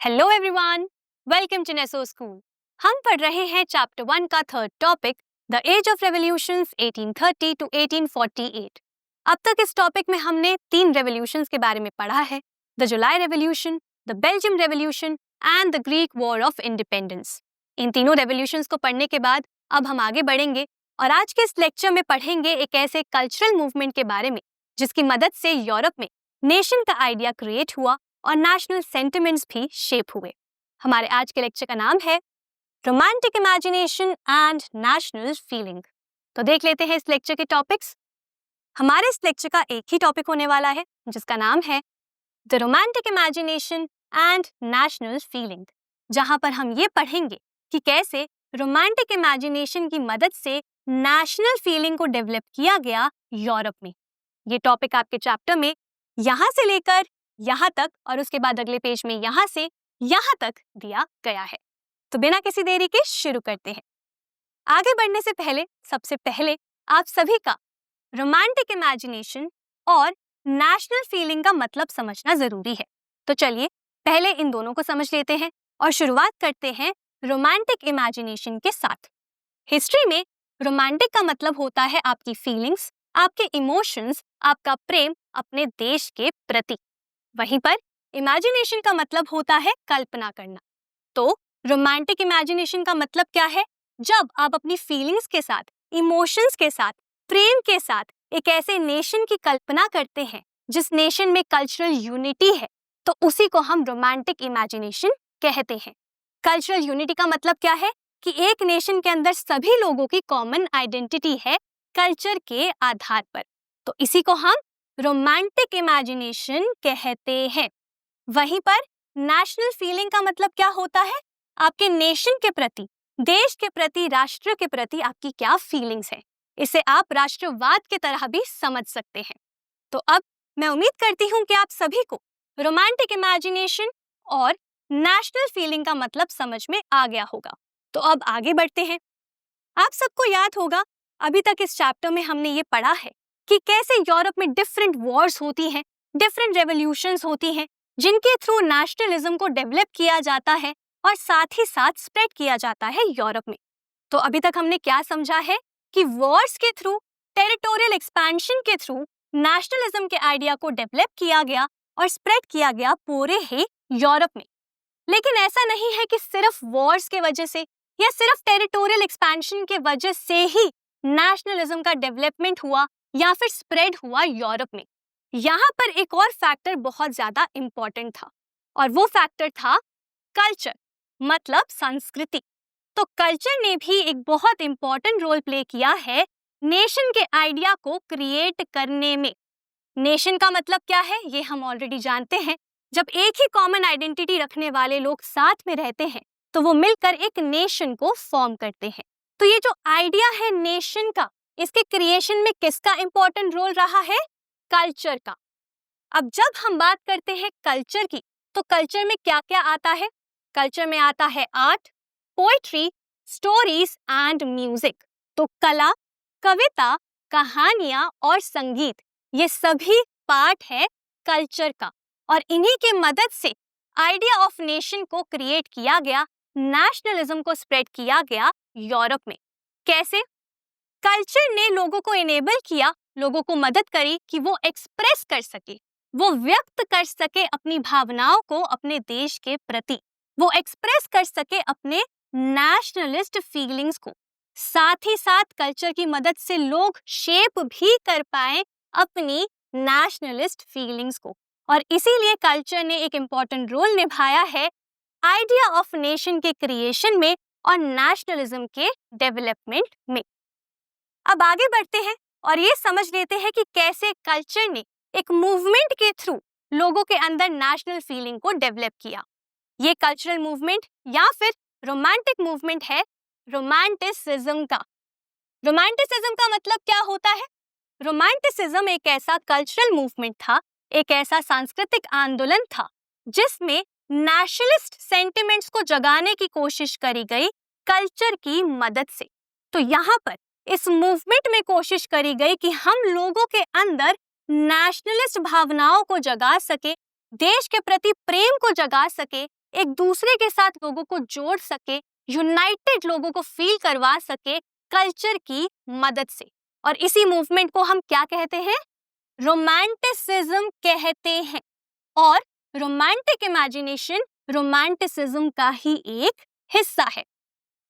Hello everyone, welcome to Neso school. हम पढ़ रहे हैं चैप्टर 1 का third topic the age of revolutions 1830 to 1848। अब तक इस टॉपिक में हमने 3 रेवोल्यूशंस के बारे में पढ़ा है, the July revolution, the Belgium revolution and the Greek war of independence. इन तीनों रेवोल्यूशंस को पढ़ने के बाद अब हम आगे बढ़ेंगे और आज के इस लेक्चर में पढ़ेंगे एक ऐसे कल्चरल मूवमेंट के बारे में जिसकी मदद से यूरोप में नेशन का आइडिया क्रिएट हुआ और नेशनल सेंटिमेंट्स भी शेप हुए। हमारे आज के लेक्चर का नाम है romantic imagination and national feeling. तो देख लेते हैं इस लेक्चर के टॉपिक्स। हमारे इस लेक्चर का एक ही टॉपिक होने वाला है जिसका नाम है the romantic imagination and national feeling, जहां पर हम ये पढ़ेंगे कि कैसे रोमांटिक इमेजिनेशन की मदद से नेशनल फीलिंग को डेवलप किया गया यूरोप में। ये टॉपिक आपके चैप्टर में यहाँ से लेकर यहाँ तक और उसके बाद अगले पेज में यहाँ से यहाँ तक दिया गया है। तो बिना किसी देरी के शुरू करते हैं। आगे बढ़ने से पहले सबसे पहले आप सभी का रोमांटिक इमेजिनेशन और नेशनल फीलिंग का मतलब समझना जरूरी है। तो चलिए पहले इन दोनों को समझ लेते हैं और शुरुआत करते हैं रोमांटिक इमेजिनेशन के साथ। हिस्ट्री में रोमांटिक का मतलब होता है आपकी फीलिंग्स, आपके इमोशंस, आपका प्रेम अपने देश के प्रति। वहीं पर इमेजिनेशन का मतलब होता है कल्पना करना। तो रोमांटिक इमेजिनेशन का मतलब क्या है? जब आप अपनी फीलिंग्स के साथ, इमोशंस के साथ, प्रेम के साथ एक ऐसे नेशन की कल्पना करते हैं जिस नेशन में कल्चरल यूनिटी है, तो उसी को हम रोमांटिक इमेजिनेशन कहते हैं। कल्चरल यूनिटी का मतलब क्या है कि एक नेशन के अंदर सभी लोगों की कॉमन आइडेंटिटी है कल्चर के आधार पर, तो इसी को हम रोमांटिक इमेजिनेशन कहते हैं। वहीं पर नेशनल फीलिंग का मतलब क्या होता है? आपके नेशन के प्रति, देश के प्रति, राष्ट्र के प्रति आपकी क्या फीलिंग्स है। इसे आप राष्ट्रवाद की तरह भी समझ सकते हैं। तो अब मैं उम्मीद करती हूँ कि आप सभी को रोमांटिक इमेजिनेशन और नेशनल फीलिंग का मतलब समझ में आ गया होगा। तो अब आगे बढ़ते हैं। आप सबको याद होगा अभी तक इस चैप्टर में हमने ये पढ़ा है कि कैसे यूरोप में डिफरेंट वॉर्स होती हैं, डिफरेंट रेवोल्यूशंस होती हैं, जिनके थ्रू नेशनलिज्म को डेवलप किया जाता है और साथ ही साथ स्प्रेड किया जाता है यूरोप में। तो अभी तक हमने क्या समझा है कि वॉर्स के थ्रू, टेरिटोरियल एक्सपेंशन के थ्रू नेशनलिज्म के आइडिया को डेवलप किया गया और स्प्रेड किया गया पूरे ही यूरोप में। लेकिन ऐसा नहीं है कि सिर्फ वॉर्स के वजह से या सिर्फ टेरिटोरियल एक्सपेंशन के वजह से ही नेशनलिज्म का डेवलपमेंट हुआ या फिर स्प्रेड हुआ यूरोप में। यहाँ पर एक और फैक्टर बहुत ज्यादा इंपॉर्टेंट था और वो फैक्टर था कल्चर, मतलब संस्कृति। तो कल्चर ने भी एक बहुत इंपॉर्टेंट रोल प्ले किया है नेशन के आइडिया को क्रिएट करने में। नेशन का मतलब क्या है ये हम ऑलरेडी जानते हैं। जब एक ही कॉमन आइडेंटिटी रखने वाले लोग साथ में रहते हैं तो वो मिलकर एक नेशन को फॉर्म करते हैं। तो ये जो आइडिया है नेशन का, इसके क्रिएशन में किसका इंपॉर्टेंट रोल रहा है? कल्चर का। अब जब हम बात करते हैं कल्चर की, तो कल्चर में क्या क्या आता है? कल्चर में आता है art, poetry, stories and music. तो कला, कविता, कहानियां और संगीत, ये सभी पार्ट है कल्चर का और इन्हीं के मदद से आइडिया ऑफ नेशन को क्रिएट किया गया, नेशनलिज्म को स्प्रेड किया गया यूरोप में। कैसे? कल्चर ने लोगों को इनेबल किया, लोगों को मदद करी कि वो एक्सप्रेस कर सके, वो व्यक्त कर सके अपनी भावनाओं को अपने देश के प्रति, वो एक्सप्रेस कर सके अपने नेशनलिस्ट फीलिंग्स को। साथ ही साथ कल्चर की मदद से लोग शेप भी कर पाए अपनी नेशनलिस्ट फीलिंग्स को और इसीलिए कल्चर ने एक इम्पॉर्टेंट रोल निभाया है आइडिया ऑफ नेशन के क्रिएशन में और नेशनलिज्म के डेवलपमेंट में। अब आगे बढ़ते हैं और ये समझ लेते हैं कि कैसे कल्चर ने एक मूवमेंट के थ्रू लोगों के अंदर नेशनल फीलिंग को डेवलप किया। ये कल्चरल मूवमेंट या फिर रोमांटिक मूवमेंट है रोमांटिसिज्म का। रोमांटिसिज्म का मतलब क्या होता है? रोमांटिसिज्म एक ऐसा कल्चरल मूवमेंट था, एक ऐसा सांस्कृतिक आंदोलन था जिसमें नेशनलिस्ट सेंटिमेंट्स को जगाने की कोशिश करी गई कल्चर की मदद से। तो यहाँ पर इस मूवमेंट में कोशिश करी गई कि हम लोगों के अंदर नेशनलिस्ट भावनाओं को जगा सके, देश के प्रति प्रेम को जगा सके, एक दूसरे के साथ लोगों को जोड़ सके, यूनाइटेड लोगों को फील करवा सके कल्चर की मदद से। और इसी मूवमेंट को हम क्या कहते हैं? रोमांटिसिज्म कहते हैं। और रोमांटिक इमेजिनेशन रोमांटिसिज्म का ही एक हिस्सा है।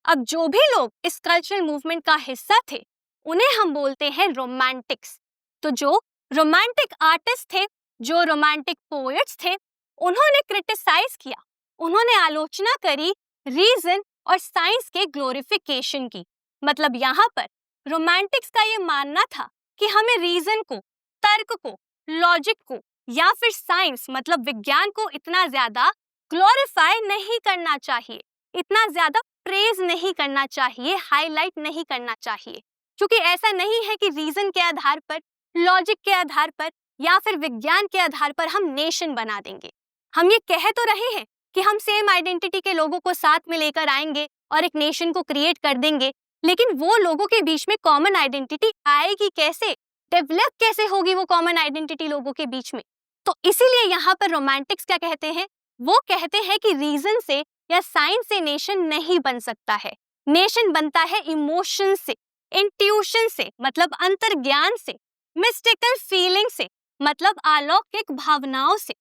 अब जो भी लोग इस कल्चरल मूवमेंट का हिस्सा थे उन्हें हम बोलते हैं रोमांटिक्स। तो जो रोमांटिक आर्टिस्ट थे, जो रोमांटिक पोएट्स थे, उन्होंने क्रिटिसाइज किया, उन्होंने आलोचना करी रीजन और साइंस के ग्लोरिफिकेशन की। मतलब यहाँ पर रोमांटिक्स का ये मानना था कि हमें रीजन को, तर्क को, लॉजिक को या फिर साइंस मतलब विज्ञान को इतना ज्यादा ग्लोरीफाई नहीं करना चाहिए, इतना ज्यादा प्रेज नहीं करना चाहिए, हाईलाइट नहीं करना चाहिए। क्योंकि ऐसा नहीं है कि रीजन के आधार पर, लॉजिक के आधार पर या फिर विज्ञान के आधार पर हम नेशन बना देंगे। हम ये कह तो रहे हैं कि हम सेम आइडेंटिटी के लोगों को साथ में लेकर आएंगे और एक नेशन को क्रिएट कर देंगे, लेकिन वो लोगों के बीच में कॉमन आइडेंटिटी आएगी कैसे, डेवलप कैसे होगी वो कॉमन आइडेंटिटी लोगों के बीच में? तो इसीलिए यहाँ पर रोमांटिक्स क्या कहते हैं? वो कहते हैं कि रीजन से या साइंस से नेशन नहीं बन सकता है। नेशन बनता है इमोशन से, इंट्यूशन से मतलब अंतर्ज्ञान से, मिस्टिकल फीलिंग से मतलब अलौकिक भावनाओं से।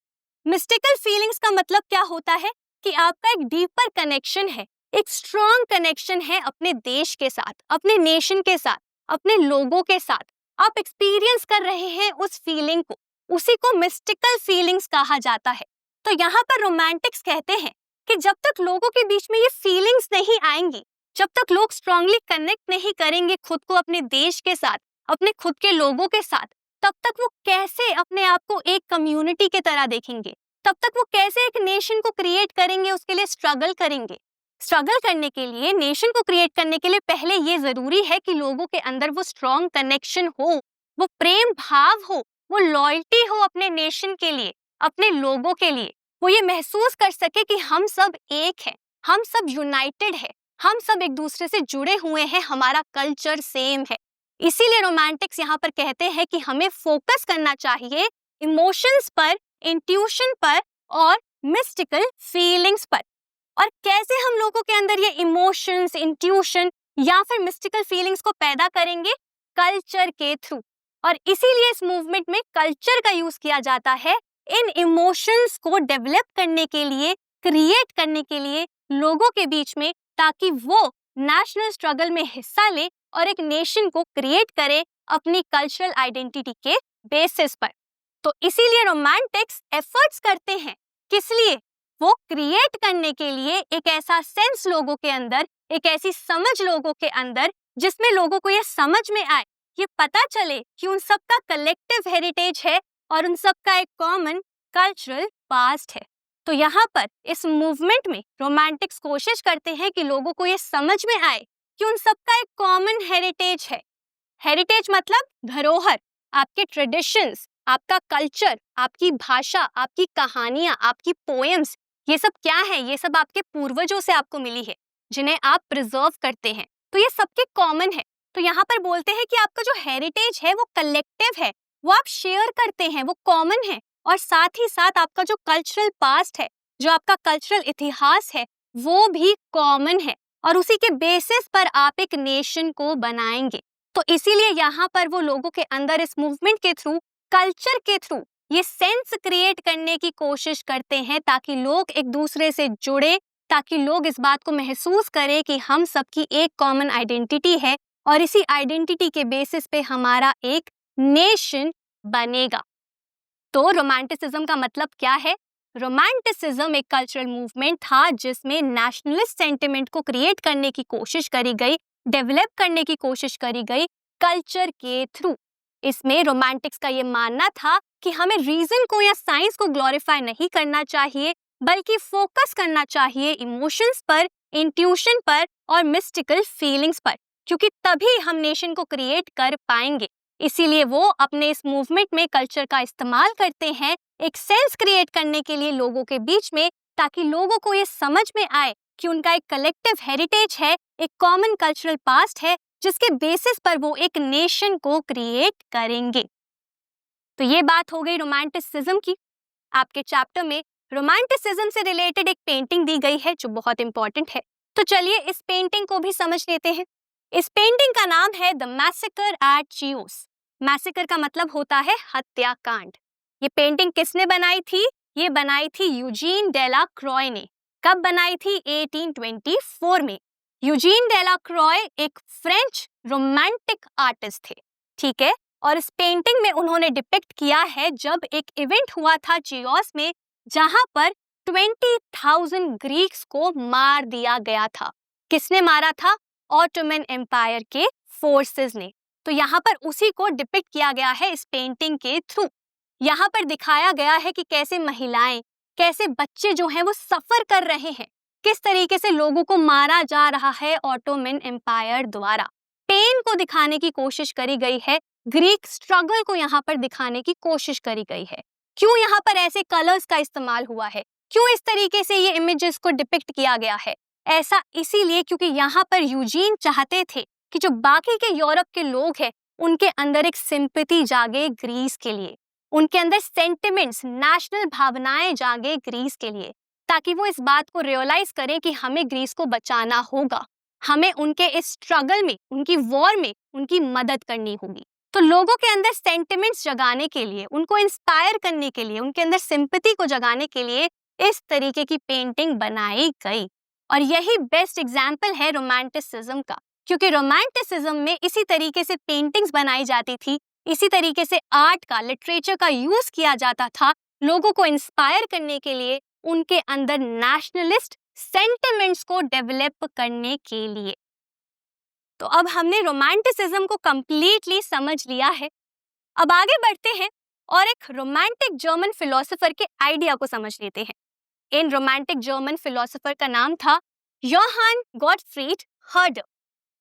मिस्टिकल फीलिंग्स का मतलब क्या होता है? कि आपका एक डीपर कनेक्शन है, एक स्ट्रॉन्ग कनेक्शन है अपने देश के साथ, अपने नेशन के साथ, अपने लोगों के साथ। आप एक्सपीरियंस कर रहे हैं उस फीलिंग को, उसी को मिस्टिकल फीलिंग्स कहा जाता है। तो यहाँ पर रोमांटिक्स कहते हैं कि जब तक लोगों के बीच में ये फीलिंग्स नहीं आएंगी, जब तक लोग स्ट्रांगली कनेक्ट नहीं करेंगे खुद को अपने देश के साथ, अपने खुद के लोगों के साथ, तब तक वो कैसे अपने आप को एक कम्युनिटी के तरह देखेंगे, तब तक वो कैसे एक नेशन को क्रिएट करेंगे, उसके लिए स्ट्रगल करेंगे। स्ट्रगल करने के लिए, नेशन को क्रिएट करने के लिए पहले ये जरूरी है कि लोगों के अंदर वो स्ट्रॉन्ग कनेक्शन हो, वो प्रेम भाव हो, वो लॉयल्टी हो अपने नेशन के लिए, अपने लोगों के लिए। वो ये महसूस कर सके कि हम सब एक हैं, हम सब यूनाइटेड है, हम सब एक दूसरे से जुड़े हुए हैं, हमारा कल्चर सेम है। इसीलिए रोमांटिक्स यहाँ पर कहते हैं कि हमें फोकस करना चाहिए इमोशंस पर, इंट्यूशन पर और मिस्टिकल फीलिंग्स पर। और कैसे हम लोगों के अंदर ये इमोशंस, इंट्यूशन या फिर मिस्टिकल फीलिंग्स को पैदा करेंगे? कल्चर के थ्रू। और इसीलिए इस मूवमेंट में कल्चर का यूज किया जाता है इन इमोशंस को डेवलप करने के लिए, क्रिएट करने के लिए लोगों के बीच में, ताकि वो नेशनल स्ट्रगल में हिस्सा ले और एक नेशन को क्रिएट करे अपनी कल्चरल आइडेंटिटी के बेसिस पर। तो इसीलिए रोमांटिक्स एफर्ट्स करते हैं, किस लिए? वो क्रिएट करने के लिए एक ऐसा सेंस लोगों के अंदर, एक ऐसी समझ लोगों के अंदर जिसमें लोगों को ये समझ में आए, ये पता चले कि उन सबका कलेक्टिव हेरिटेज है और उन सबका एक कॉमन कल्चरल पास्ट है। तो यहाँ पर इस मूवमेंट में रोमांटिक्स कोशिश करते हैं कि लोगों को ये समझ में आए कि उन सबका एक कॉमन हेरिटेज है। हेरिटेज मतलब धरोहर, आपके ट्रेडिशंस, आपका कल्चर, आपकी भाषा, आपकी कहानियां, आपकी पोएम्स, ये सब क्या है? ये सब आपके पूर्वजों से आपको मिली है, जिन्हें आप प्रिजर्व करते हैं। तो ये सबके कॉमन है। तो यहाँ पर बोलते हैं कि आपका जो हेरिटेज है वो कलेक्टिव है, वो आप शेयर करते हैं, वो कॉमन है। और साथ ही साथ आपका जो कल्चरल पास्ट है, जो आपका कल्चरल इतिहास है, वो भी कॉमन है और उसी के बेसिस पर आप एक नेशन को बनाएंगे। तो इसीलिए यहाँ पर वो लोगों के अंदर इस मूवमेंट के थ्रू, कल्चर के थ्रू ये सेंस क्रिएट करने की कोशिश करते हैं, ताकि लोग एक दूसरे से जुड़े, ताकि लोग इस बात को महसूस करें कि हम सबकी एक कॉमन आइडेंटिटी है और इसी आइडेंटिटी के बेसिस पे हमारा एक नेशन बनेगा। तो रोमांटिसिज्म का मतलब क्या है? रोमांटिसिज्म एक कल्चरल मूवमेंट था जिसमें नेशनलिस्ट सेंटिमेंट को क्रिएट करने की कोशिश करी गई, डेवलप करने की कोशिश करी गई कल्चर के थ्रू। इसमें रोमांटिक्स का ये मानना था कि हमें रीजन को या साइंस को ग्लोरीफाई नहीं करना चाहिए, बल्कि फोकस करना चाहिए इमोशंस पर, इंट्यूशन पर और मिस्टिकल फीलिंग्स पर, क्योंकि तभी हम नेशन को क्रिएट कर पाएंगे। इसीलिए वो अपने इस मूवमेंट में कल्चर का इस्तेमाल करते हैं एक सेंस क्रिएट करने के लिए लोगों के बीच में, ताकि लोगों को ये समझ में आए कि उनका एक कलेक्टिव हेरिटेज है, एक कॉमन कल्चरल पास्ट है, जिसके बेसिस पर वो एक नेशन को क्रिएट करेंगे। तो ये बात हो गई रोमांटिसिज्म की। आपके चैप्टर में रोमांटिसिज्म से रिलेटेड एक पेंटिंग दी गई है जो बहुत इंपॉर्टेंट है। तो चलिए इस पेंटिंग को भी समझ लेते हैं। इस पेंटिंग का नाम है द मैसेकर एट चियोस। मैसेकर का मतलब होता है हत्याकांड। ये पेंटिंग किसने बनाई थी? ये बनाई थी यूजीन डेला क्रॉय ने। कब बनाई थी? 1824 में। यूजीन डेला क्रॉय एक फ्रेंच रोमांटिक आर्टिस्ट थे, ठीक है। और इस पेंटिंग में उन्होंने डिपिक्ट किया है जब एक इवेंट हुआ था चियोस में, जहां पर 20,000 ग्रीक्स को मार दिया गया था। किसने मारा था? ऑटोमन एम्पायर के फोर्सेस ने। तो यहाँ पर उसी को डिपिक्ट किया गया है इस पेंटिंग के थ्रू। यहाँ पर दिखाया गया है कि कैसे महिलाएं, कैसे बच्चे जो हैं वो सफर कर रहे हैं, किस तरीके से लोगों को मारा जा रहा है ऑटोमन एम्पायर द्वारा। पेन को दिखाने की कोशिश करी गई है, ग्रीक स्ट्रगल को यहाँ पर दिखाने की कोशिश करी गई है। क्यों यहाँ पर ऐसे कलर्स का इस्तेमाल हुआ है, क्यों इस तरीके से ये इमेजेस को डिपिक्ट किया गया है? ऐसा इसीलिए क्योंकि यहाँ पर यूजीन चाहते थे कि जो बाकी के यूरोप के लोग हैं उनके अंदर एक सिंपैथी जागे ग्रीस के लिए, उनके अंदर सेंटिमेंट्स, नेशनल भावनाएं जागे ग्रीस के लिए, ताकि वो इस बात को रियलाइज करें कि हमें ग्रीस को बचाना होगा, हमें उनके इस स्ट्रगल में, उनकी वॉर में उनकी मदद करनी होगी। तो लोगों के अंदर सेंटिमेंट्स जगाने के लिए, उनको इंस्पायर करने के लिए, उनके अंदर सिंपैथी को जगाने के लिए इस तरीके की पेंटिंग बनाई गई। और यही बेस्ट एग्जाम्पल है रोमांटिसिज्म का, क्योंकि रोमांटिसिज्म में इसी तरीके से पेंटिंग्स बनाई जाती थी, इसी तरीके से आर्ट का, लिटरेचर का यूज किया जाता था लोगों को इंस्पायर करने के लिए, उनके अंदर नेशनलिस्ट सेंटिमेंट्स को डेवलप करने के लिए। तो अब हमने रोमांटिसिज्म को कंप्लीटली समझ लिया है। अब आगे बढ़ते हैं और एक रोमांटिक जर्मन फिलोसोफर के आइडिया को समझ लेते हैं। इन रोमांटिक जर्मन फिलोसोफर का नाम था योहान गॉटफ्रीड हर्डर।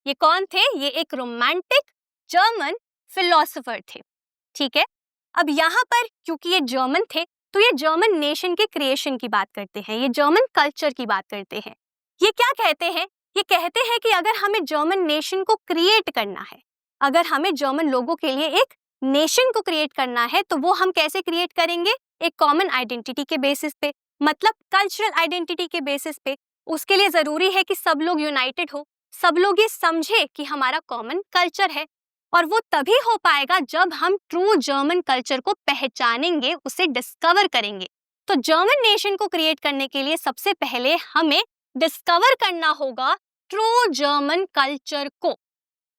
ये कौन थे? ये एक रोमांटिक जर्मन फिलोसोफर थे, ठीक है। अब यहाँ पर क्योंकि ये जर्मन थे तो ये जर्मन नेशन के क्रिएशन की बात करते हैं, ये जर्मन कल्चर की बात करते हैं। ये क्या कहते हैं? ये कहते हैं कि अगर हमें जर्मन नेशन को क्रिएट करना है, अगर हमें जर्मन लोगों के लिए एक नेशन को क्रिएट करना है, तो वो हम कैसे क्रिएट करेंगे? एक कॉमन आइडेंटिटी के बेसिस पे, मतलब कल्चरल आइडेंटिटी के बेसिस पे। उसके लिए जरूरी है कि सब लोग यूनाइटेड हो, सब लोग ये समझे कि हमारा कॉमन कल्चर है। और वो तभी हो पाएगा जब हम ट्रू जर्मन कल्चर को पहचानेंगे, उसे डिस्कवर करेंगे। तो जर्मन नेशन को क्रिएट करने के लिए सबसे पहले हमें डिस्कवर करना होगा ट्रू जर्मन कल्चर को।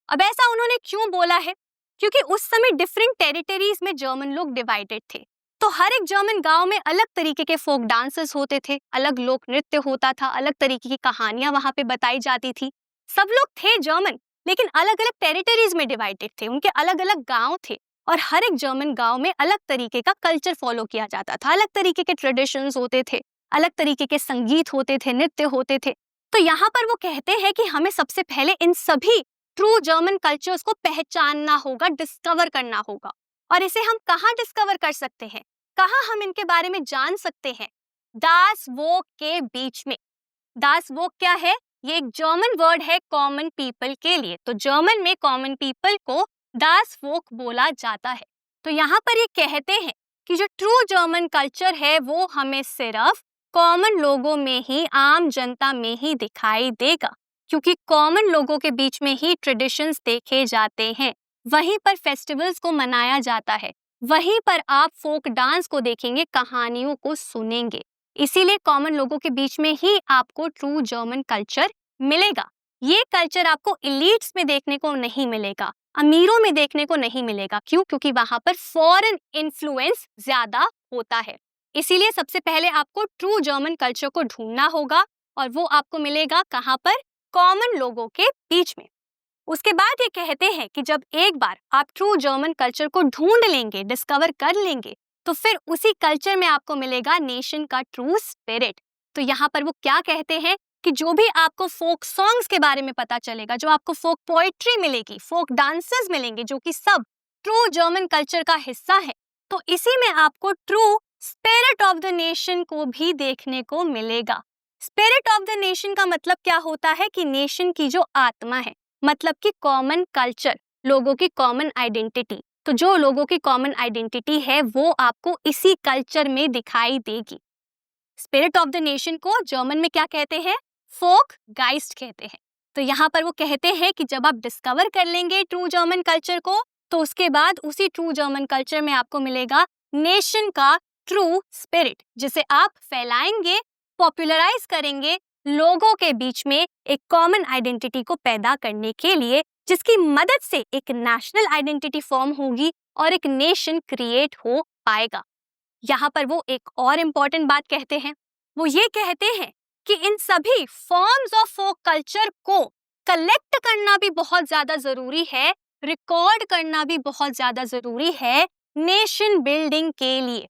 अब ऐसा उन्होंने क्यों बोला है? क्योंकि उस समय डिफरेंट टेरिटरीज में जर्मन लोग डिवाइडेड थे। तो हर एक जर्मन गांव में अलग तरीके के फोक डांसेस होते थे, अलग लोक नृत्य होता था, अलग तरीके की कहानियां वहां पे बताई जाती थी। सब लोग थे जर्मन, लेकिन अलग अलग टेरिटरीज में डिवाइडेड थे, उनके अलग अलग गांव थे। और हर एक जर्मन गांव में अलग तरीके का कल्चर फॉलो किया जाता था, अलग तरीके के ट्रेडिशंस होते थे, अलग तरीके के संगीत होते थे, नृत्य होते थे। तो यहाँ पर वो कहते हैं कि हमें सबसे पहले इन सभी ट्रू जर्मन कल्चर्स को पहचानना होगा, डिस्कवर करना होगा। और इसे हम कहाँ डिस्कवर कर सकते हैं, कहाँ हम इनके बारे में जान सकते हैं? दास वोक के बीच में। दास वोक क्या है? ये एक जर्मन वर्ड है कॉमन पीपल के लिए। तो जर्मन में कॉमन पीपल को दास वोक बोला जाता है। तो यहाँ पर ये कहते हैं कि जो ट्रू जर्मन कल्चर है वो हमें सिर्फ कॉमन लोगों में ही, आम जनता में ही दिखाई देगा, क्योंकि कॉमन लोगों के बीच में ही ट्रेडिशंस देखे जाते हैं, वहीं पर फेस्टिवल्स को मनाया जाता है, वहीं पर आप फोक डांस को देखेंगे, कहानियों को सुनेंगे। इसीलिए कॉमन लोगों के बीच में ही आपको ट्रू जर्मन कल्चर मिलेगा। ये कल्चर आपको इलीट्स में देखने को नहीं मिलेगा, अमीरों में देखने को नहीं मिलेगा। क्यों? क्योंकि वहां पर फॉरेन इन्फ्लुएंस ज्यादा होता है। इसीलिए सबसे पहले आपको ट्रू जर्मन कल्चर को ढूंढना होगा, और वो आपको मिलेगा कहाँ पर? कॉमन लोगों के बीच में। उसके बाद ये कहते हैं कि जब एक बार आप ट्रू जर्मन कल्चर को ढूंढ लेंगे, डिस्कवर कर लेंगे, तो फिर उसी कल्चर में आपको मिलेगा नेशन का ट्रू स्पिरिट। तो यहाँ पर वो क्या कहते हैं कि जो भी आपको फोक सॉन्ग्स के बारे में पता चलेगा, जो आपको फोक पोएट्री मिलेगी, फोक डांसेस मिलेंगे, जो कि सब ट्रू जर्मन कल्चर का हिस्सा है, तो इसी में आपको true spirit of the nation को भी देखने को मिलेगा। स्पिरिट ऑफ द नेशन का मतलब क्या होता है? कि नेशन की जो आत्मा है, मतलब कि कॉमन कल्चर, लोगों की कॉमन आइडेंटिटी। तो जो लोगों की कॉमन आइडेंटिटी है वो आपको इसी कल्चर में दिखाई देगी। स्पिरिट ऑफ द नेशन को जर्मन में क्या कहते हैं? फोक गाइस्ट कहते हैं। तो यहाँ पर वो कहते हैं कि जब आप डिस्कवर कर लेंगे ट्रू जर्मन कल्चर को, तो उसके बाद उसी ट्रू जर्मन कल्चर में आपको मिलेगा नेशन का ट्रू स्पिरिट, जिसे आप फैलाएंगे, पॉपुलराइज करेंगे लोगों के बीच में एक कॉमन आइडेंटिटी को पैदा करने के लिए, जिसकी मदद से एक नेशनल आइडेंटिटी फॉर्म होगी और एक नेशन क्रिएट हो पाएगा। यहाँ पर वो एक और इम्पॉर्टेंट बात कहते हैं। वो ये कहते हैं कि इन सभी फॉर्म्स ऑफ फोक कल्चर को कलेक्ट करना भी बहुत ज्यादा जरूरी है, रिकॉर्ड करना भी बहुत ज्यादा जरूरी है नेशन बिल्डिंग के लिए।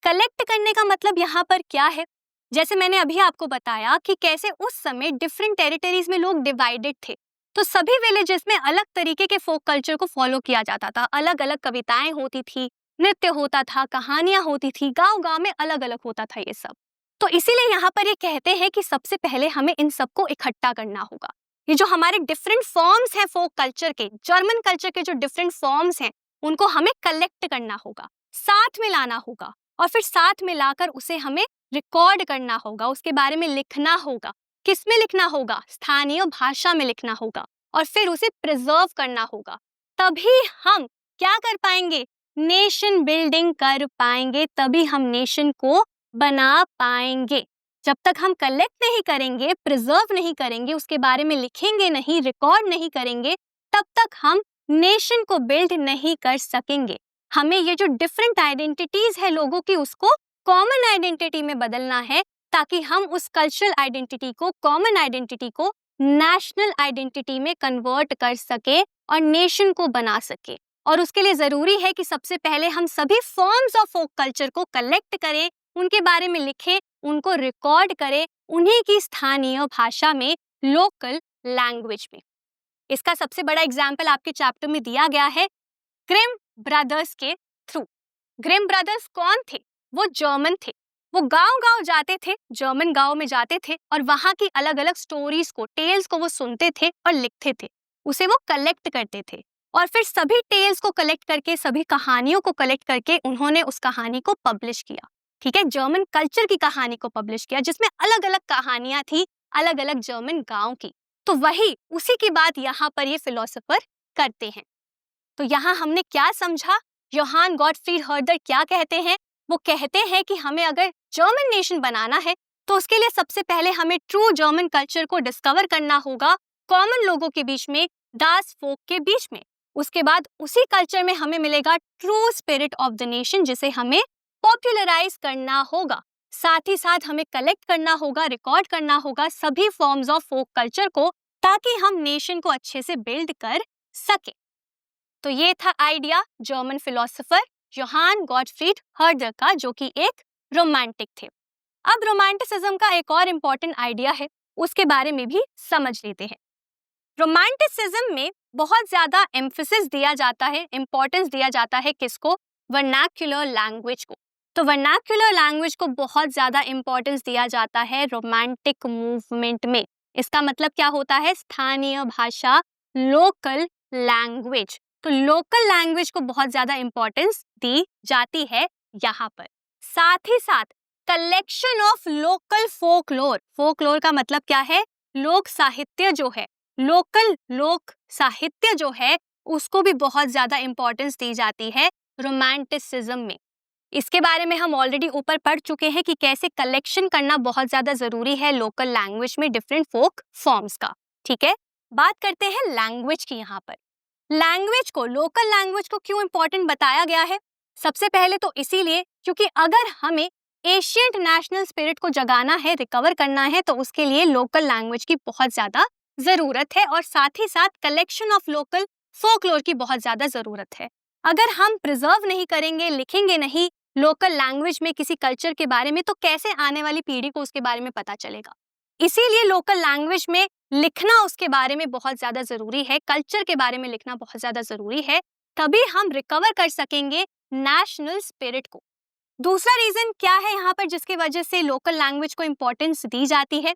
कलेक्ट करने का मतलब यहाँ पर क्या है? जैसे मैंने अभी आपको बताया कि कैसे उस समय डिफरेंट टेरिटरीज में लोग डिवाइडेड थे, तो सभी विलेजेस में अलग तरीके के फोक कल्चर को फॉलो किया जाता था। अलग अलग कविताएं होती थी, नृत्य होता था, कहानियां होती थी, गांव-गांव में अलग अलग होता था ये सब। तो इसीलिए यहाँ पर ये कहते हैं कि सबसे पहले हमें इन सबको इकट्ठा करना होगा। ये जो हमारे डिफरेंट फॉर्म्स हैं फोक कल्चर के, जर्मन कल्चर के जो डिफरेंट फॉर्म्स हैं, उनको हमें कलेक्ट करना होगा, साथ में लाना होगा, और फिर साथ में लाकर उसे हमें रिकॉर्ड करना होगा, उसके बारे में लिखना होगा। किस में लिखना होगा? स्थानीय भाषा में लिखना होगा, और फिर उसे प्रिजर्व करना होगा। तभी हम क्या कर पाएंगे? नेशन बिल्डिंग कर पाएंगे, तभी हम नेशन को बना पाएंगे। जब तक हम कलेक्ट नहीं करेंगे, प्रिजर्व नहीं करेंगे, उसके बारे में लिखेंगे नहीं, रिकॉर्ड नहीं करेंगे, तब तक हम नेशन को बिल्ड नहीं कर सकेंगे। हमें ये जो डिफरेंट आइडेंटिटीज है लोगों की, उसको कॉमन आइडेंटिटी में बदलना है, ताकि हम उस कल्चरल आइडेंटिटी को, कॉमन आइडेंटिटी को नेशनल आइडेंटिटी में कन्वर्ट कर सके और नेशन को बना सके। और उसके लिए जरूरी है कि सबसे पहले हम सभी फॉर्म्स ऑफ फोक कल्चर को कलेक्ट करें, उनके बारे में लिखें, उनको रिकॉर्ड करें, उन्हीं की स्थानीय भाषा में, लोकल लैंग्वेज में। इसका सबसे बड़ा एग्जाम्पल आपके चैप्टर में दिया गया है ग्रिम ब्रदर्स के थ्रू। ग्रिम ब्रदर्स कौन थे? वो जर्मन थे। वो गांव-गांव जाते थे, जर्मन गांव में जाते थे, और वहां की अलग अलग स्टोरीज को, टेल्स को वो सुनते थे और लिखते थे, उसे वो कलेक्ट करते थे, और फिर सभी टेल्स को कलेक्ट करके, सभी कहानियों को कलेक्ट करके उन्होंने उस कहानी को पब्लिश किया। ठीक है, जर्मन कल्चर की कहानी को पब्लिश किया, जिसमें अलग अलग कहानियां थी, अलग अलग जर्मन गांव की। तो वही, उसी की बात यहाँ पर ये फिलोसोफर करते हैं। तो यहाँ हमने क्या समझा? योहान गॉटफ्रीड हर्डर क्या कहते हैं? वो कहते हैं कि हमें अगर जर्मन नेशन बनाना है, तो उसके लिए सबसे पहले हमें ट्रू जर्मन कल्चर को डिस्कवर करना होगा, कॉमन लोगों के बीच में, दास फोक के बीच में। उसके बाद उसी कल्चर में हमें मिलेगा true spirit of the nation, जिसे हमें पॉपुलराइज करना होगा। साथ ही साथ हमें कलेक्ट करना होगा, रिकॉर्ड करना होगा सभी फॉर्म्स ऑफ फोक कल्चर को, ताकि हम नेशन को अच्छे से बिल्ड कर सके। तो ये था idea German philosopher Johann Gottfried Herder का, जो कि एक रोमांटिक थे। अब रोमांटिसिज्म का एक और इम्पॉर्टेंट आइडिया है, उसके बारे में भी समझ लेते हैं। रोमांटिसिज्म में बहुत ज्यादा एम्फेसिस दिया जाता है, इंपॉर्टेंस दिया जाता है किसको? वर्नाक्युलर लैंग्वेज को। तो वर्नाक्युलर लैंग्वेज को बहुत ज्यादा इंपॉर्टेंस दिया जाता है रोमांटिक मूवमेंट में। इसका मतलब क्या होता है? स्थानीय भाषा, लोकल लैंग्वेज। तो लोकल लैंग्वेज को बहुत ज्यादा इंपॉर्टेंस दी जाती है यहाँ पर। साथ ही साथ collection of local folklore. Folklore का मतलब क्या है? लोक साहित्य जो है, लोकल लोक साहित्य जो है, उसको भी बहुत ज्यादा इंपॉर्टेंस दी जाती है रोमांटिसिज्म में। इसके बारे में हम ऑलरेडी ऊपर पढ़ चुके हैं कि कैसे कलेक्शन करना बहुत ज्यादा जरूरी है लोकल लैंग्वेज में डिफरेंट फोक फॉर्म्स का। ठीक है, बात करते हैं लैंग्वेज की। यहाँ पर लैंग्वेज को, लोकल लैंग्वेज को क्यों इंपॉर्टेंट बताया गया है? सबसे पहले तो इसीलिए क्योंकि अगर हमें एशियंट नेशनल स्पिरिट को जगाना है, रिकवर करना है, तो उसके लिए लोकल लैंग्वेज की बहुत ज्यादा जरूरत है, और साथ ही साथ कलेक्शन ऑफ लोकल फोकलोर की बहुत ज्यादा जरूरत है। अगर हम प्रिजर्व नहीं करेंगे, लिखेंगे नहीं लोकल लैंग्वेज में किसी कल्चर के बारे में, तो कैसे आने वाली पीढ़ी को उसके बारे में पता चलेगा? इसीलिए लोकल लैंग्वेज में लिखना उसके बारे में बहुत ज्यादा जरूरी है, कल्चर के बारे में लिखना बहुत ज्यादा जरूरी है, तभी हम रिकवर कर सकेंगे नेशनल स्पिरिट को। दूसरा रीजन क्या है यहाँ पर जिसकी वजह से लोकल लैंग्वेज को इंपॉर्टेंस दी जाती है?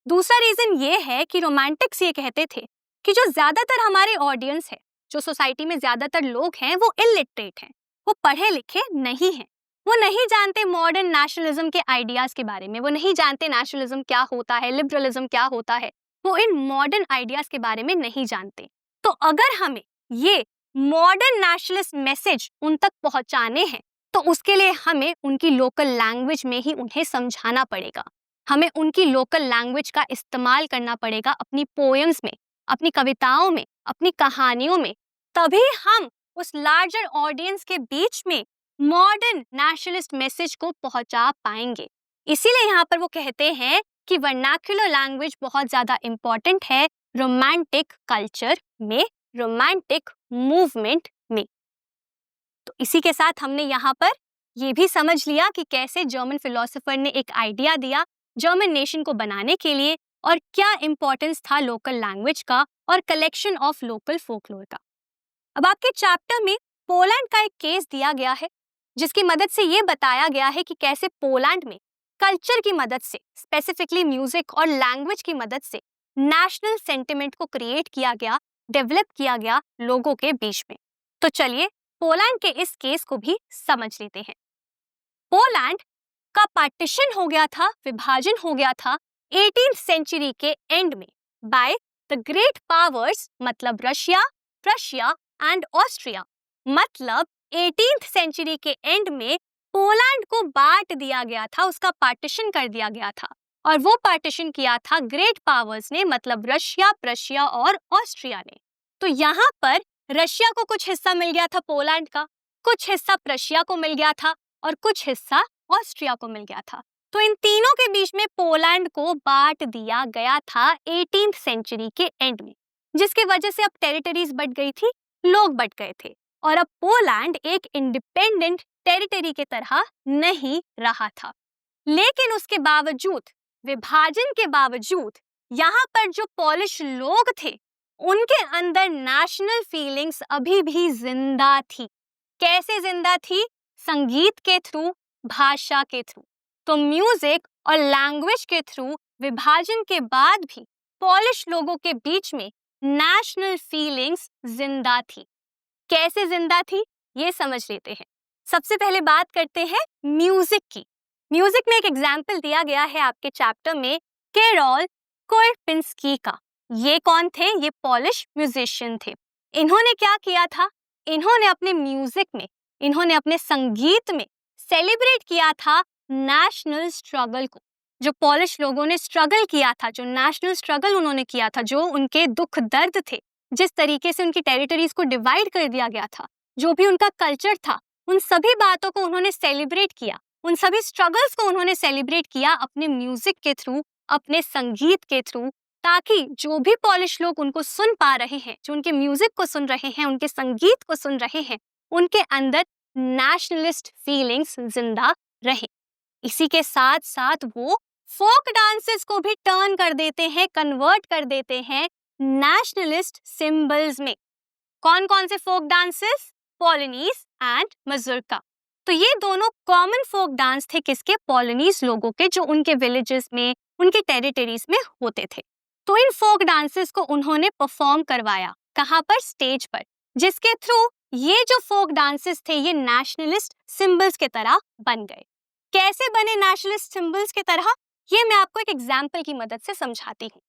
दूसरा रीजन ये है कि रोमांटिक्स ये कहते थे कि जो ज्यादातर हमारे ऑडियंस है, जो सोसाइटी में ज्यादातर लोग हैं, वो इलिटरेट हैं, वो पढ़े लिखे नहीं हैं। वो नहीं जानते मॉडर्न नेशनलिज्म के आइडियाज के बारे में, वो नहीं जानते नेशनलिज्म क्या होता है, लिबरलिज्म क्या होता है, वो इन मॉडर्न आइडियाज के बारे में नहीं जानते। तो अगर हमें ये मॉडर्न नेशनलिस्ट मैसेज उन तक पहुंचाने हैं तो उसके लिए हमें उनकी लोकल लैंग्वेज में ही उन्हें समझाना पड़ेगा। हमें उनकी लोकल लैंग्वेज का इस्तेमाल करना पड़ेगा अपनी पोएम्स में, अपनी कविताओं में, अपनी कहानियों में। तभी हम उस लार्जर ऑडियंस के बीच में मॉडर्न नेशनलिस्ट मैसेज को पहुंचा पाएंगे। इसीलिए यहाँ पर वो कहते हैं कि वर्नाक्युलर लैंग्वेज बहुत ज्यादा इंपॉर्टेंट है रोमांटिक कल्चर में, रोमांटिक मूवमेंट में। तो इसी के साथ हमने यहाँ पर ये भी समझ लिया कि कैसे जर्मन फिलोसोफर ने एक आइडिया दिया जर्मन नेशन को बनाने के लिए और क्या इंपॉर्टेंस था लोकल लैंग्वेज का और कलेक्शन ऑफ लोकल फोकलोर का। अब आपके चैप्टर में पोलैंड का एक केस दिया गया है जिसकी मदद से ये बताया गया है कि कैसे पोलैंड में कल्चर की मदद से, स्पेसिफिकली म्यूजिक और लैंग्वेज की मदद से नेशनल सेंटिमेंट को क्रिएट किया गया, डेवलप किया गया लोगों के बीच में। तो चलिए पोलैंड के इस केस को भी समझ लेते हैं। पोलैंड का पार्टीशन हो गया था, विभाजन हो गया था 18th सेंचुरी के एंड में बाय द ग्रेट पावर्स, मतलब रशिया, प्रशिया एंड ऑस्ट्रिया। मतलब 18th सेंचुरी के एंड में पोलैंड को बांट दिया गया था, उसका पार्टीशन कर दिया गया था। और वो पार्टीशन किया था ग्रेट पावर्स ने, मतलब रशिया, प्रशिया और ऑस्ट्रिया ने। तो यहाँ पर रशिया को कुछ हिस्सा मिल गया था पोलैंड का, कुछ हिस्सा प्रशिया को मिल गया था और कुछ हिस्सा ऑस्ट्रिया को मिल गया था। तो इन तीनों के बीच में पोलैंड को बांट दिया गया था 18th सेंचुरी के एंड में, जिसकी वजह से अब टेरिटरीज बढ़ गई थी, लोग बढ़ गए थे और अब पोलैंड एक इंडिपेंडेंट टेरिटरी के तरह नहीं रहा था। लेकिन उसके बावजूद, विभाजन के बावजूद, यहाँ पर जो पोलिश लोग थे उनके अंदर नेशनल फीलिंग्स अभी भी जिंदा थी। कैसे जिंदा थी? संगीत के थ्रू, भाषा के थ्रू। तो म्यूजिक और लैंग्वेज के थ्रू विभाजन के बाद भी पोलिश लोगों के बीच में नेशनल फीलिंग्स जिंदा थी। कैसे जिंदा थी ये समझ लेते हैं। सबसे पहले बात करते हैं म्यूजिक की। म्यूजिक में एक एग्जाम्पल दिया गया है आपके चैप्टर में, केरोल कोरपिंस्की का। ये कौन थे? ये पोलिश म्यूजिशियन थे। इन्होंने क्या किया था? इन्होंने अपने म्यूजिक में, इन्होंने अपने संगीत में सेलिब्रेट किया था नेशनल स्ट्रगल को। जो पोलिश लोगों ने स्ट्रगल किया था, जो नेशनल स्ट्रगल उन्होंने किया था, जो उनके दुख दर्द थे, जिस तरीके से उनकी टेरिटरीज को डिवाइड कर दिया गया था, जो भी उनका कल्चर था, उन सभी बातों को उन्होंने सेलिब्रेट किया, उन सभी स्ट्रगल्स को उन्होंने सेलिब्रेट किया अपने म्यूजिक के थ्रू, अपने संगीत के थ्रू, ताकि जो भी पोलिश लोग उनको सुन पा रहे हैं, जो उनके म्यूजिक को सुन रहे हैं, उनके संगीत को सुन रहे हैं, उनके अंदर नेशनलिस्ट फीलिंग्स जिंदा रहे। इसी के साथ साथ वो फोक डांसेस को भी टर्न कर देते हैं, कन्वर्ट कर देते हैं नेशनलिस्ट सिंबल्स में। कौन कौन से फोक डांसेस? पोलिनीज एंड मजुर्का। तो ये दोनों कॉमन फोक डांस थे किसके? पोलिनीज लोगों के, जो उनके विलेजेस में, उनके टेरिटरीज में होते थे। तो इन फोक डांसेस को उन्होंने परफॉर्म करवाया। कहाँ पर? स्टेज पर, जिसके थ्रू ये जो फोक डांसेस थे ये नेशनलिस्ट सिंबल्स के तरह बन गए। कैसे बने नेशनलिस्ट सिंबल्स के तरह? ये मैं आपको एक एग्जाम्पल की मदद से समझाती हूँ।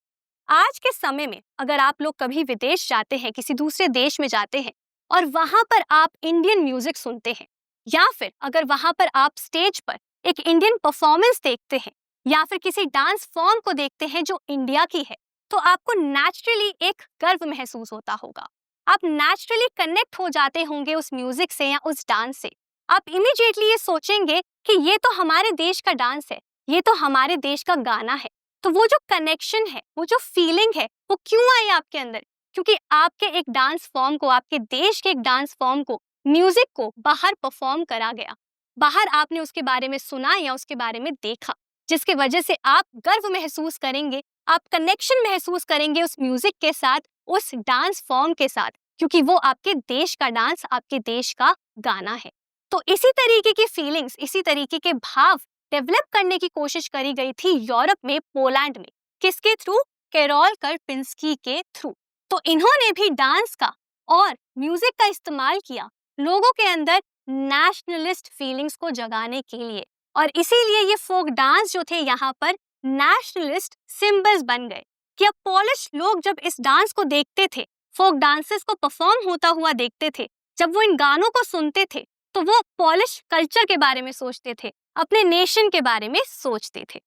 आज के समय में अगर आप लोग कभी विदेश जाते हैं, किसी दूसरे देश में जाते हैं और वहां पर आप इंडियन म्यूजिक सुनते हैं, या फिर अगर वहां पर आप स्टेज पर एक इंडियन परफॉर्मेंस देखते हैं या फिर किसी डांस फॉर्म को देखते हैं जो इंडिया की है, तो आपको नेचुरली एक गर्व महसूस होता होगा। आप नेचुरली कनेक्ट हो जाते होंगे उस म्यूजिक से या उस डांस से। आप इमीडिएटली ये सोचेंगे कि ये तो हमारे देश का डांस है, ये तो हमारे देश का गाना है। तो वो जो कनेक्शन है, वो जो फीलिंग है, वो क्यों आई आपके अंदर? क्योंकि आपके एक डांस फॉर्म को, आपके देश के एक डांस फॉर्म को, म्यूजिक को बाहर परफॉर्म करा गया, बाहर आपने उसके बारे में सुना या उसके बारे में देखा, जिसके वजह से आप गर्व महसूस करेंगे, आप कनेक्शन महसूस करेंगे उस म्यूजिक के साथ, उस डांस फॉर्म के साथ, क्योंकि वो आपके देश का डांस, आपके देश का गाना है। तो इसी तरीके की फीलिंग्स, इसी तरीके के भाव डेवलप करने की कोशिश करी गई थी यूरोप में, पोलैंड में। किसके थ्रू? केरोल कोरपिंस्की के थ्रू। तो इन्होंने भी डांस का और म्यूजिक का इस्तेमाल किया लोगों के अंदर नेशनलिस्ट फीलिंग्स को जगाने के लिए, और इसीलिए ये फोक डांस जो थे यहाँ पर नेशनलिस्ट सिंबल्स बन गए कि अब पॉलिश लोग जब इस डांस को देखते थे, फोक डांसेस को परफॉर्म होता हुआ देखते थे, जब वो इन गानों को सुनते थे, तो वो पॉलिश कल्चर के बारे में सोचते थे, अपने नेशन के बारे में सोचते थे।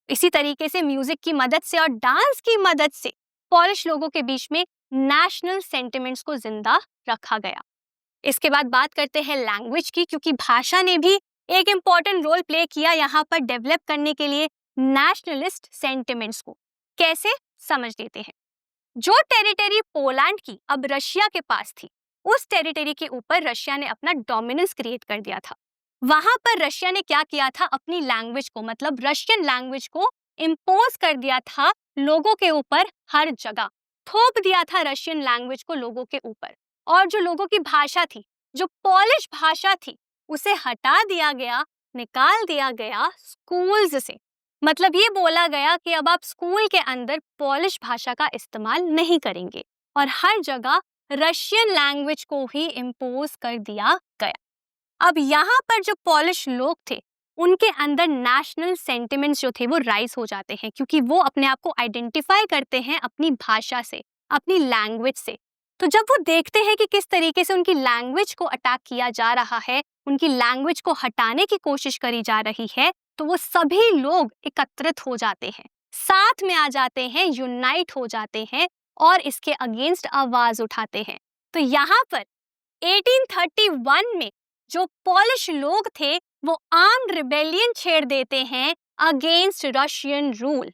इसी तरीके से म्यूजिक की मदद से और डांस की मदद से पॉलिश लोगों के बीच में नेशनल सेंटिमेंट्स को जिंदा रखा गया। इसके बाद बात करते हैं लैंग्वेज की, क्योंकि भाषा ने भी एक इम्पॉर्टेंट रोल प्ले किया यहाँ पर डेवलप करने के लिए नेशनलिस्ट सेंटिमेंट्स को। कैसे, समझ लेते हैं। जो टेरिटरी पोलैंड की अब रशिया के पास थी, उस टेरिटरी के ऊपर रशिया ने अपना डोमिनेंस क्रिएट कर दिया था। वहां पर रशिया ने क्या किया था, अपनी लैंग्वेज को, मतलब रशियन लैंग्वेज को इम्पोज कर दिया था लोगों के ऊपर, हर जगह थोप दिया था रशियन लैंग्वेज को लोगों के ऊपर। और जो लोगों की भाषा थी, जो पॉलिश भाषा थी, उसे हटा दिया गया, निकाल दिया गया स्कूल्स से। मतलब ये बोला गया कि अब आप स्कूल के अंदर पॉलिश भाषा का इस्तेमाल नहीं करेंगे, और हर जगह रशियन लैंग्वेज को ही इम्पोज कर दिया गया। अब यहाँ पर जो पॉलिश लोग थे, उनके अंदर नेशनल सेंटिमेंट्स जो थे वो राइज हो जाते हैं, क्योंकि वो अपने आप को आइडेंटिफाई करते हैं अपनी भाषा से, अपनी लैंग्वेज से। तो जब वो देखते हैं कि किस तरीके से उनकी लैंग्वेज को अटैक किया जा रहा है, उनकी लैंग्वेज को हटाने की कोशिश करी जा रही है, तो वो सभी लोग एकत्रित हो जाते हैं, साथ में आ जाते हैं, यूनाइट हो जाते हैं और इसके अगेंस्ट आवाज उठाते हैं। तो यहाँ पर 1831 में जो पॉलिश लोग थे वो आर्म्ड रिबेलियन छेड़ देते हैं against Russian rule.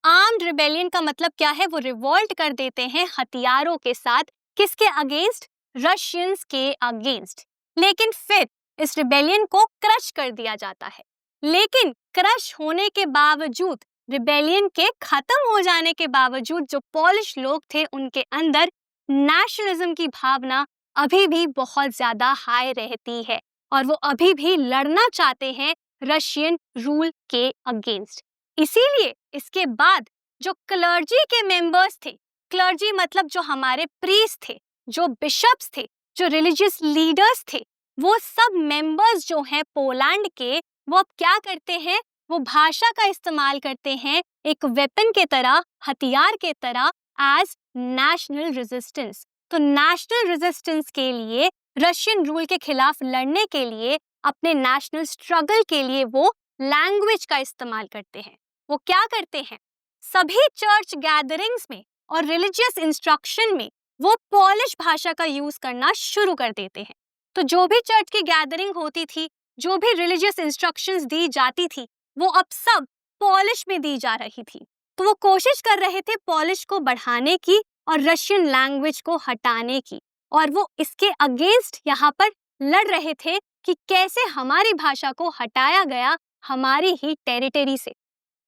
Armed rebellion का मतलब क्या है, वो रिवोल्ट कर देते हैं हथियारों के साथ। किसके अगेंस्ट? रशियंस के अगेंस्ट। लेकिन फिर इस रिबेलियन को क्रश कर दिया जाता है। लेकिन क्रश होने के बावजूद, रिबेलियन के खत्म हो जाने के बावजूद, जो पॉलिश लोग थे उनके अंदर नेशनलिज्म की भावना अभी भी बहुत ज्यादा हाई रहती है, और वो अभी भी लड़ना चाहते हैं रशियन रूल के अगेंस्ट। इसीलिए इसके बाद जो क्लर्जी के मेंबर्स थे, क्लर्जी मतलब जो हमारे प्रीस्ट थे, जो बिशप्स थे, जो रिलीजियस लीडर्स थे, वो सब मेंबर्स जो हैं पोलैंड के, वो अब क्या करते हैं, वो भाषा का इस्तेमाल करते हैं एक वेपन के तरह, हथियार के तरह, एज नेशनल रेजिस्टेंस। तो नेशनल रेजिस्टेंस के लिए, रशियन रूल के खिलाफ लड़ने के लिए, अपने नेशनल स्ट्रगल के लिए वो लैंग्वेज का इस्तेमाल करते हैं। वो क्या करते हैं, सभी चर्च गैदरिंग्स में और रिलीजियस इंस्ट्रक्शन में वो पॉलिश भाषा का यूज करना शुरू कर देते हैं। तो जो भी चर्च की गैदरिंग होती थी, जो भी रिलीजियस इंस्ट्रक्शंस दी जाती थी, वो अब सब पॉलिश में दी जा रही थी। तो वो कोशिश कर रहे थे पॉलिश को बढ़ाने की और रशियन लैंग्वेज को हटाने की, और वो इसके अगेंस्ट यहाँ पर लड़ रहे थे कि कैसे हमारी भाषा को हटाया गया हमारी ही टेरिटरी से।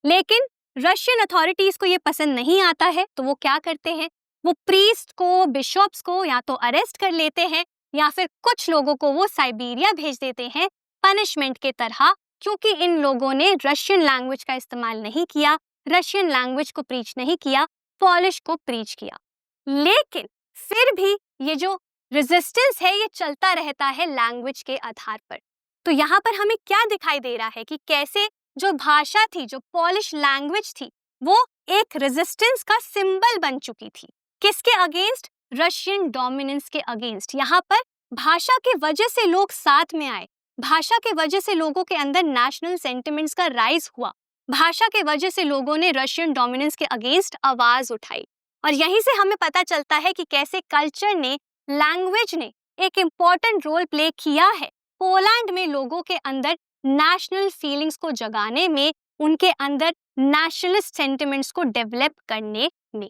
लेकिन रशियन अथॉरिटीज को ये पसंद नहीं आता है, तो वो क्या करते हैं, वो प्रीस्ट को, बिशॉप्स को या तो अरेस्ट कर लेते हैं, या फिर कुछ लोगों को वो साइबेरिया भेज देते हैं पनिशमेंट के तरह, क्योंकि इन लोगों ने रशियन लैंग्वेज का इस्तेमाल नहीं किया, रशियन लैंग्वेज को प्रीच नहीं किया, पॉलिश को प्रीच किया। लेकिन फिर भी ये जो रेजिस्टेंस है ये चलता रहता है लैंग्वेज के आधार पर। तो यहाँ पर हमें क्या दिखाई दे रहा है कि कैसे जो भाषा थी, जो पॉलिश लैंग्वेज थी, वो एक रेजिस्टेंस का सिंबल बन चुकी थी। किसके अगेंस्ट? रशियन डोमिनेंस के अगेंस्ट। यहाँ पर भाषा के वजह से लोग साथ में आए, भाषा के वजह से लोगों के अंदर नेशनल सेंटिमेंट्स का राइज हुआ, भाषा के वजह से लोगों ने रशियन डोमिनेंस के अगेंस्ट आवाज उठाई। और यहीं से हमें पता चलता है कि कैसे कल्चर ने, लैंग्वेज ने एक इम्पॉर्टेंट रोल प्ले किया है पोलैंड में लोगों के अंदर नेशनल फीलिंग्स को जगाने में, उनके अंदर नेशनलिस्ट सेंटिमेंट्स को डेवलप करने में।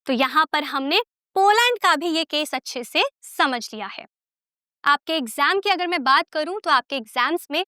तो यहाँ पर हमने पोलैंड का भी ये केस अच्छे से समझ लिया है। आपके एग्जाम की अगर मैं बात करूं तो आपके एग्जाम्स में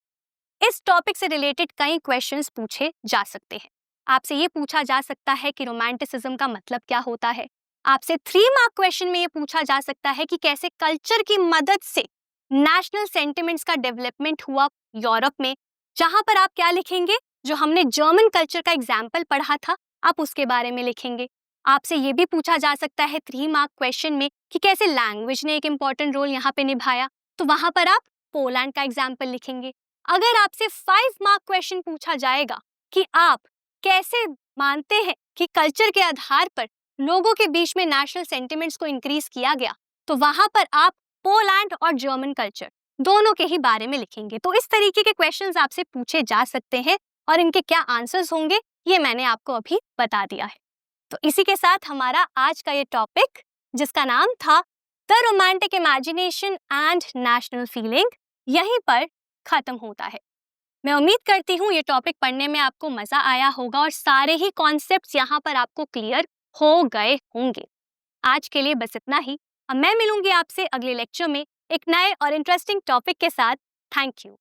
इस टॉपिक से रिलेटेड कई क्वेश्चंस पूछे जा सकते हैं। आपसे ये पूछा जा सकता है कि रोमांटिसिज्म का मतलब क्या होता है। आपसे 3 मार्क क्वेश्चन में ये पूछा जा सकता है कि कैसे कल्चर की मदद से नेशनल सेंटिमेंट्स का डेवलपमेंट हुआ यूरोप में। जहां पर आप क्या लिखेंगे, जो हमने जर्मन कल्चर का एग्जाम्पल पढ़ा था, आप उसके बारे में लिखेंगे। आपसे ये भी पूछा जा सकता है 3 मार्क क्वेश्चन में कि कैसे लैंग्वेज ने एक इंपॉर्टेंट रोल यहाँ पे निभाया, तो वहां पर आप पोलैंड का एग्जाम्पल लिखेंगे। अगर आपसे 5 मार्क क्वेश्चन पूछा जाएगा कि आप कैसे मानते हैं कि कल्चर के आधार पर लोगों के बीच में नेशनल सेंटिमेंट्स को इंक्रीज किया गया, तो वहां पर आप पोलैंड और जर्मन कल्चर दोनों के ही बारे में लिखेंगे। तो इस तरीके के क्वेश्चंस आपसे पूछे जा सकते हैं और इनके क्या आंसर्स होंगे ये मैंने आपको अभी बता दिया है। तो इसी के साथ हमारा आज का ये टॉपिक, जिसका नाम था the romantic imagination and national feeling, यहीं पर खत्म होता है। मैं उम्मीद करती हूँ ये टॉपिक पढ़ने में आपको मजा आया होगा और सारे ही कॉन्सेप्ट्स यहाँ पर आपको क्लियर हो गए होंगे। आज के लिए बस इतना ही। अब मैं मिलूंगी आपसे अगले लेक्चर में एक नए और इंटरेस्टिंग टॉपिक के साथ। Thank you.